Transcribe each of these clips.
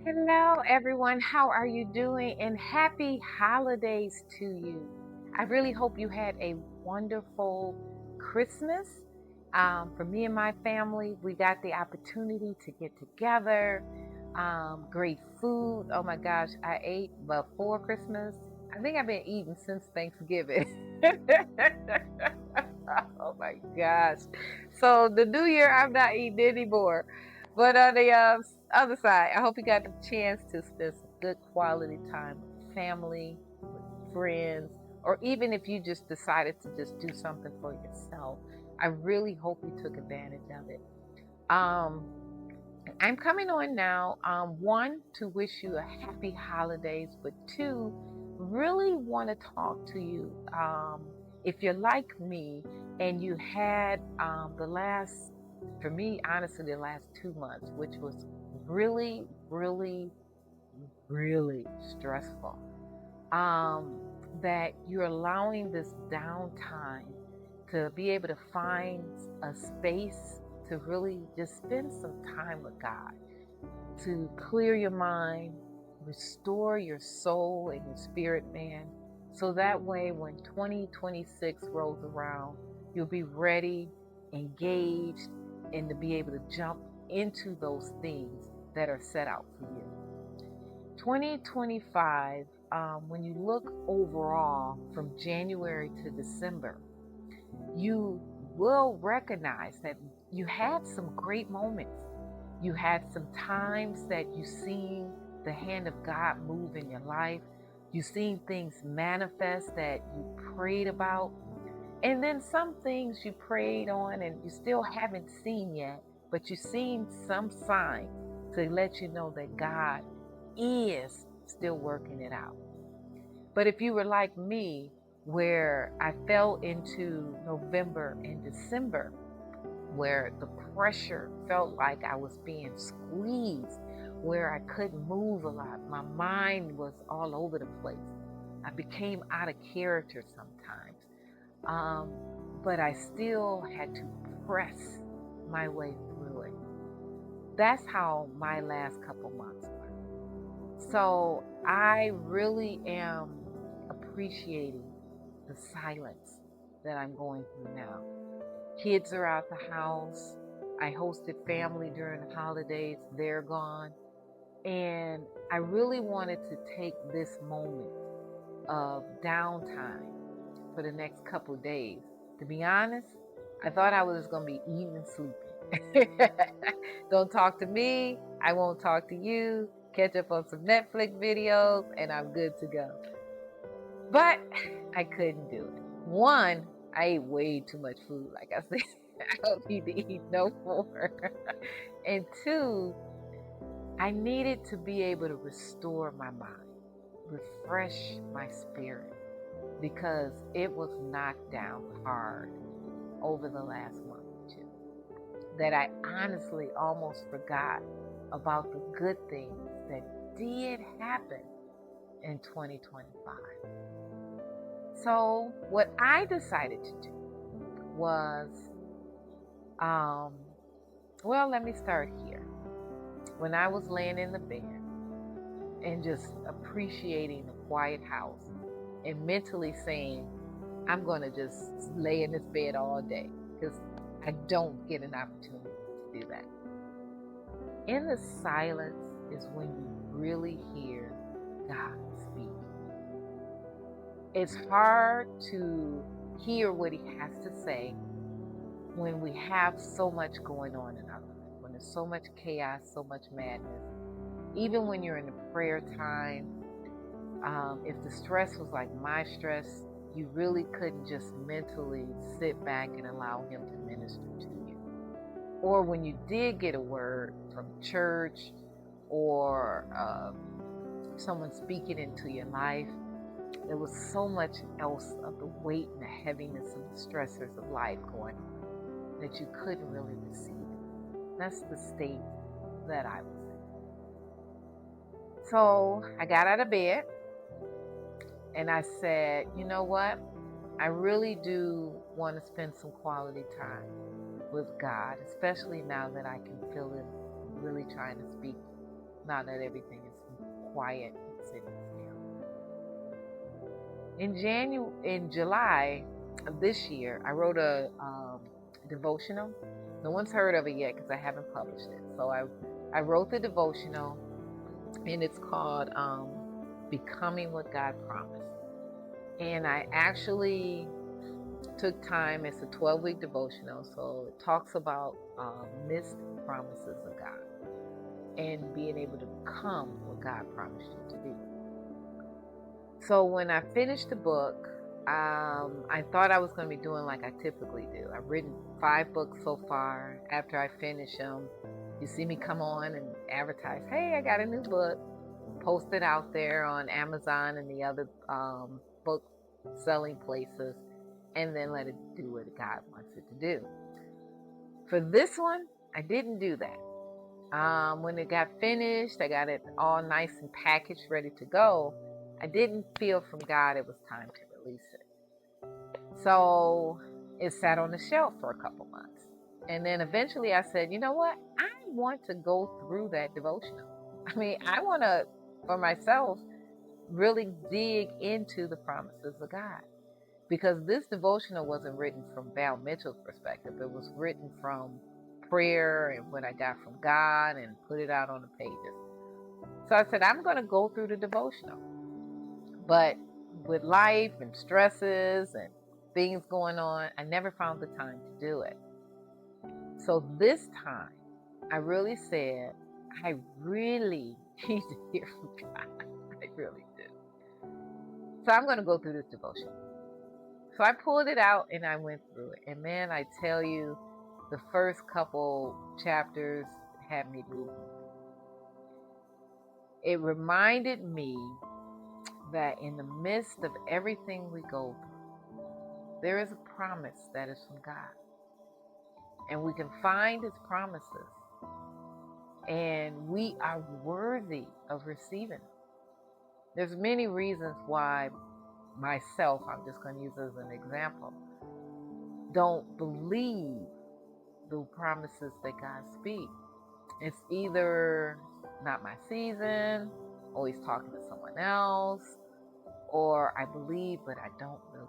Hello, everyone. How are you doing? And happy holidays to you. I really hope you had a wonderful Christmas. For me and my family, we got the opportunity to get together. Great food. Oh my gosh, I ate before Christmas. I think I've been eating since Thanksgiving. Oh my gosh. So the new year, I'm not eating anymore. But on the other side, I hope you got the chance to spend some good quality time with family, with friends, or even if you just decided to just do something for yourself. I really hope you took advantage of it. Um, I'm coming on now. One, to wish you a happy holidays, but two, really want to talk to you. If you're like me and you had the last, for me, honestly, the last 2 months, which was really, really, really stressful, um, that you're allowing this downtime to be able to find a space to really just spend some time with God, to clear your mind, restore your soul and your spirit, man. So that way, when 2026 rolls around, you'll be ready, engaged, and to be able to jump into those things that are set out for you. 2025, when you look overall from January to December, you will recognize that you had some great moments. You had some times that you seen the hand of God move in your life. You seen things manifest that you prayed about. And then some things you prayed on and you still haven't seen yet, but you've seen some signs to let you know that God is still working it out. But if you were like me, where I fell into November and December, where the pressure felt like I was being squeezed, where I couldn't move a lot, my mind was all over the place. I became out of character sometimes. Um, but I still had to press my way through it. That's how my last couple months were. So I really am appreciating the silence that I'm going through now. Kids are out the house. I hosted family during the holidays. They're gone. And I really wanted to take this moment of downtime for the next couple of days. To be honest, I thought I was going to be eating and sleeping. Don't talk to me. I won't talk to you. Catch up on some Netflix videos, and I'm good to go. But I couldn't do it. One, I ate way too much food. Like I said, I don't need to eat no more. And two, I needed to be able to restore my mind, refresh my spirit, because it was knocked down hard over the last month or two. That I honestly almost forgot about the good things that did happen in 2025. So, what I decided to do was, well, let me start here. When I was laying in the bed and just appreciating the quiet house and mentally saying, I'm going to just lay in this bed all day because I don't get an opportunity to do that. In the silence is when you really hear God speak. It's hard to hear what He has to say when we have so much going on in our life, when there's so much chaos, so much madness. Even when you're in a prayer time, if the stress was like my stress, you really couldn't just mentally sit back and allow Him to minister to you. Or when you did get a word from church or someone speaking into your life, there was so much else of the weight and the heaviness and the stressors of life going on that you couldn't really receive it. That's the state that I was in. So I got out of bed and I said, you know what? I really do want to spend some quality time with God, especially now that I can feel Him really trying to speak now that everything is quiet and sitting still. In July of this year, I wrote a devotional. No one's heard of it yet because I haven't published it. So I wrote the devotional, and it's called Becoming What God Promised. And I actually took time. It's a 12-week devotional, so it talks about missed promises of God and being able to become what God promised you to be. So when I finished the book, I thought I was going to be doing like I typically do. I've written 5 books so far. After I finish them, you see me come on and advertise, hey, I got a new book, post it out there on Amazon and the other book selling places, and then let it do what God wants it to do. For this one, I didn't do that. When it got finished, I got it all nice and packaged, ready to go. I didn't feel from God it was time to release it. So it sat on the shelf for a couple months. And then eventually I said, you know what? I want to go through that devotional. I mean, I want to, for myself, really dig into the promises of God. Because this devotional wasn't written from Val Mitchell's perspective. It was written from prayer and what I got from God and put it out on the pages. So I said, I'm going to go through the devotional. But with life and stresses and things going on, I never found the time to do it. So this time, I really said, I really need to hear from God. I really do. So I'm going to go through this devotion. So I pulled it out and I went through it. And man, I tell you, the first couple chapters had me moving. It reminded me that in the midst of everything we go through, there is a promise that is from God. And we can find His promises. And we are worthy of receiving them. There's many reasons why myself, I'm just going to use as an example, don't believe the promises that God speaks. It's either not my season, or He's talking to someone else, or I believe, but I don't really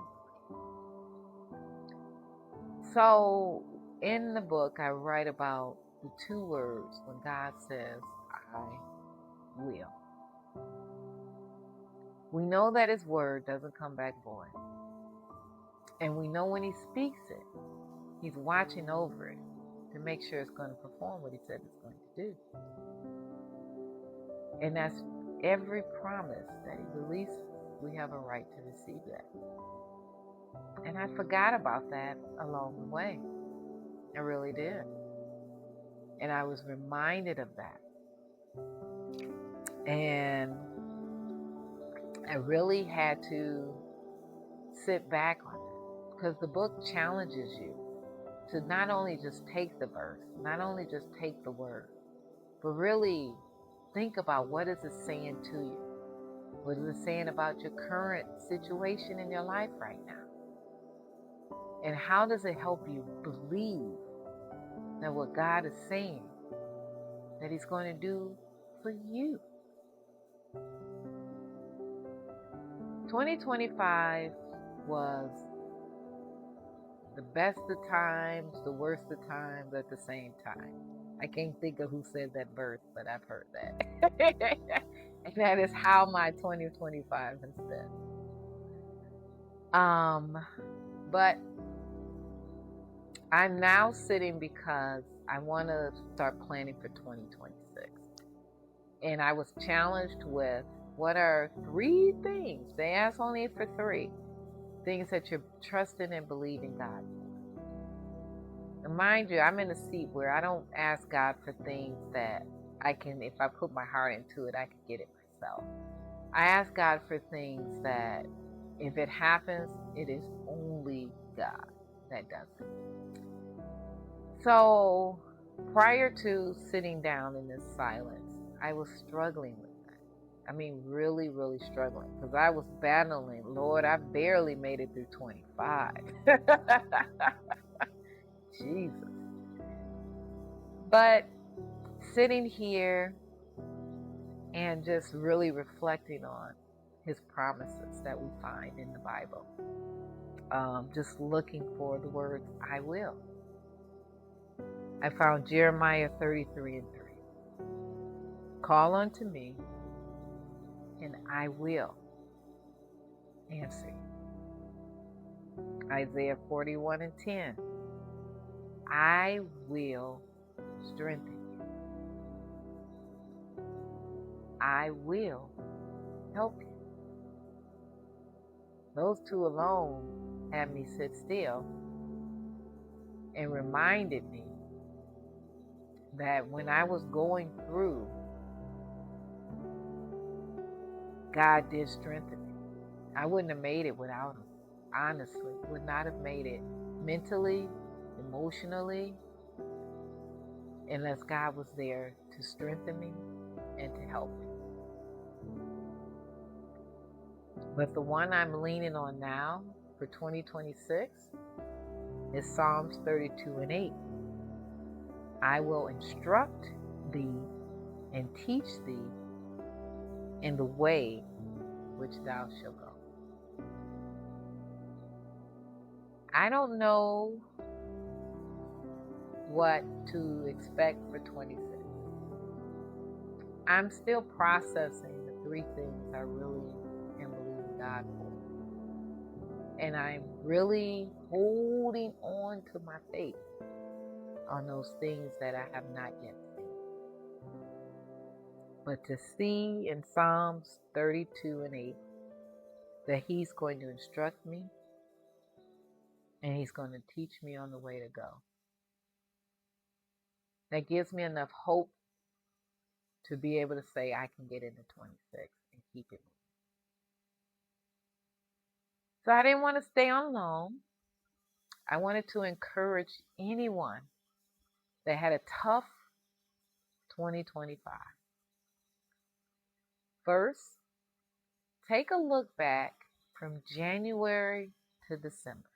believe. So in the book, I write about the 2 words when God says, I will. We know that His word doesn't come back void. And we know when He speaks it, He's watching over it to make sure it's going to perform what He said it's going to do. And that's every promise that He releases, we have a right to receive that. And I forgot about that along the way. I really did. And I was reminded of that. And I really had to sit back on it, because the book challenges you to not only just take the verse, not only just take the word, but really think about what is it saying to you. What is it saying about your current situation in your life right now? And how does it help you believe that what God is saying, that He's going to do for you? 2025 was the best of times, the worst of times at the same time. I can't think of who said that verse, but I've heard that. And that is how my 2025 has been. But I'm now sitting because I want to start planning for 2026. And I was challenged with, what are 3 things? They asked only for 3 things that you're trusting and believing God. And mind you, I'm in a seat where I don't ask God for things that I can, if I put my heart into it, I can get it myself. I ask God for things that, if it happens, it is only God that does it. So prior to sitting down in this silence, I was struggling with that. I mean, really, really struggling, because I was battling, Lord, I barely made it through 25. Jesus. But sitting here and just really reflecting on his promises that we find in the Bible. Just looking for the words, I will. I found Jeremiah 33:3. Call unto me, and I will answer you. Isaiah 41:10. I will strengthen you. I will help you. Those two alone had me sit still and reminded me that when I was going through, God did strengthen me. I wouldn't have made it without him. Honestly, would not have made it mentally, emotionally, unless God was there to strengthen me and to help me. But the one I'm leaning on now for 2026 is Psalms 32:8. I will instruct thee and teach thee in the way which thou shalt go. I don't know what to expect for 26. I'm still processing the three things I really am believing God for. And I'm really holding on to my faith on those things that I have not yet seen. But to see in Psalms 32:8 that he's going to instruct me and he's going to teach me on the way to go, that gives me enough hope to be able to say I can get into 26 and keep it moving. So I didn't want to stay on long. I wanted to encourage anyone that had a tough 2025. First, take a look back from January to December.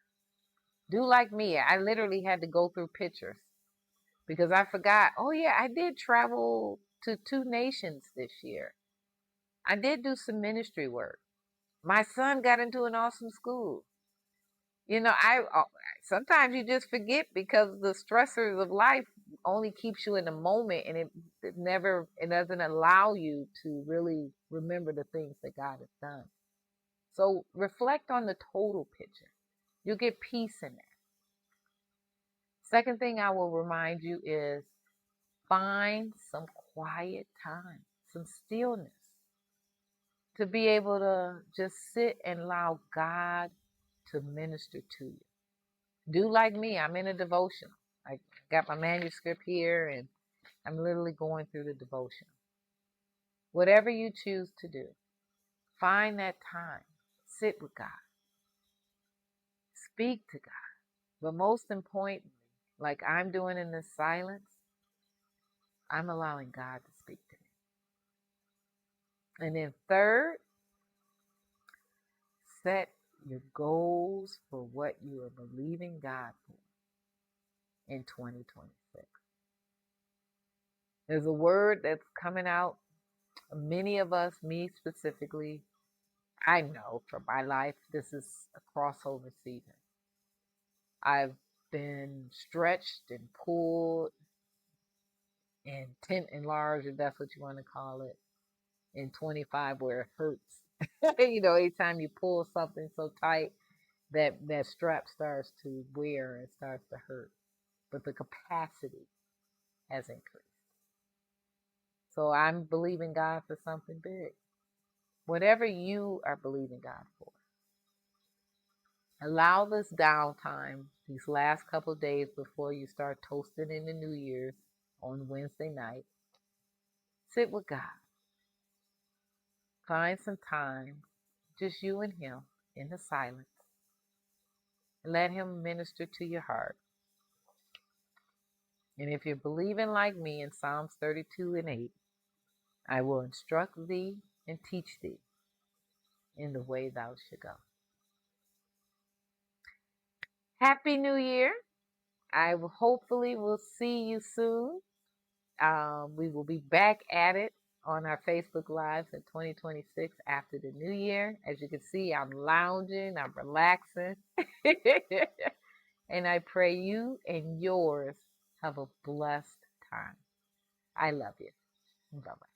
Do like me. I literally had to go through pictures because I forgot, oh yeah, I did travel to 2 nations this year. I did do some ministry work. My son got into an awesome school. I sometimes you just forget because the stressors of life only keeps you in the moment, and it doesn't allow you to really remember the things that God has done. So reflect on the total picture. You'll get peace in that. Second thing I will remind you is find some quiet time, some stillness, to be able to just sit and allow God to minister to you. Do like me. I'm in a devotional. I got my manuscript here and I'm literally going through the devotional. Whatever you choose to do, find that time. Sit with God. Speak to God. But most importantly, like I'm doing in this silence, I'm allowing God to speak to me. And then third, set your goals for what you are believing God for in 2026. There's a word that's coming out. Many of us, me specifically, I know from my life, this is a crossover season. I've been stretched and pulled and tent enlarged, if that's what you want to call it, in 25 where it hurts. Anytime you pull something so tight that strap starts to wear and starts to hurt. But the capacity has increased. So I'm believing God for something big. Whatever you are believing God for, allow this downtime, these last couple of days before you start toasting in the New Year's on Wednesday night. Sit with God. Find some time, just you and Him in the silence. Let Him minister to your heart. And if you're believing like me in Psalms 32:8, I will instruct thee and teach thee in the way thou should go. Happy New Year. I hopefully will see you soon. We will be back at it on our Facebook Lives in 2026 after the new year. As you can see, I'm lounging, I'm relaxing. And I pray you and yours have a blessed time. I love you. Bye bye.